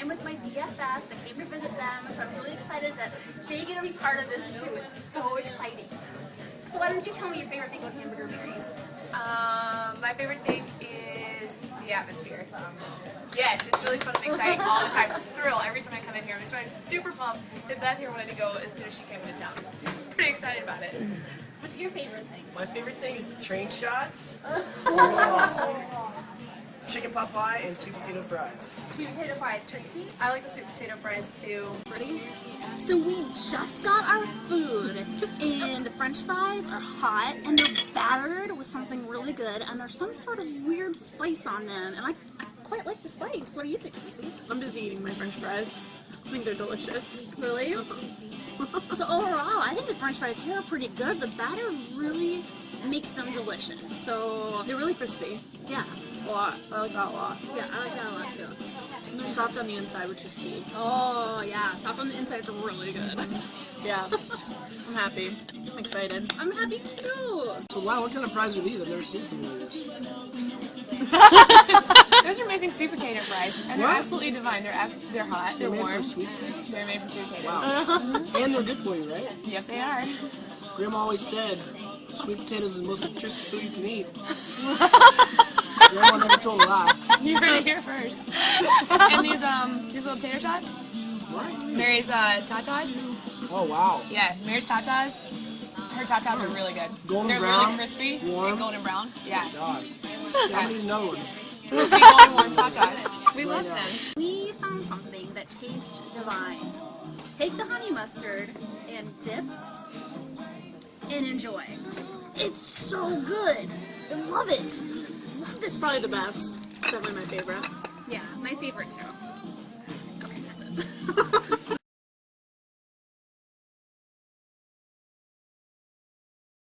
I'm with my BFFs. I came to visit them, so I'm really excited that they get to be part of this too. It's so exciting. So why don't you tell me your favorite thing about Hamburger Mary's? My favorite thing is the atmosphere. Yes, it's really fun and exciting all the time. It's a thrill every time I come in here. So I'm super pumped that Beth here wanted to go as soon as she came into town. Pretty excited about it. What's your favorite thing? My favorite thing is the train shots. Really awesome. Chicken pot pie and sweet potato fries. Sweet potato fries, Tracy. I like the sweet potato fries too. Ready? So we just got our food, and the french fries are hot, and they're battered with something really good, and there's some sort of weird spice on them, and I quite like the spice. What do you think, Tracy? I'm busy eating my french fries. I think they're delicious. Really? So overall, I think the french fries here are pretty good. The batter really makes them delicious. So, They're really crispy. yeah. A lot. I like that a lot. Yeah, I like that a lot too. And they're soft on the inside, which is key. Oh, yeah. Soft on the inside is really good. Yeah. I'm happy. I'm excited. I'm happy too. So wow, what kind of fries are these? I've never seen something like this. Those are amazing sweet potato fries, and they're What? absolutely divine. They're hot. They're They're made warm. from sweet potatoes. They're made from sweet potatoes. Wow. And they're good for you, right? Yep, they are. Grandma always said sweet potatoes is the most nutritious food you can eat. Grandma never told a lie. You heard it here first. And these little tater shots, What? Mary's tatas. Oh wow. Yeah, Mary's tatas. Her tatas are really good. Golden They're brown, really crispy warm. and golden brown. Yeah, God. I need another one. crispy golden warm tatas. We love now. them. We found something that tastes divine. Take the honey mustard and dip and enjoy. It's so good. I love it. Love this. Probably the best. It's definitely my favorite. Yeah, my favorite too. Okay, that's it.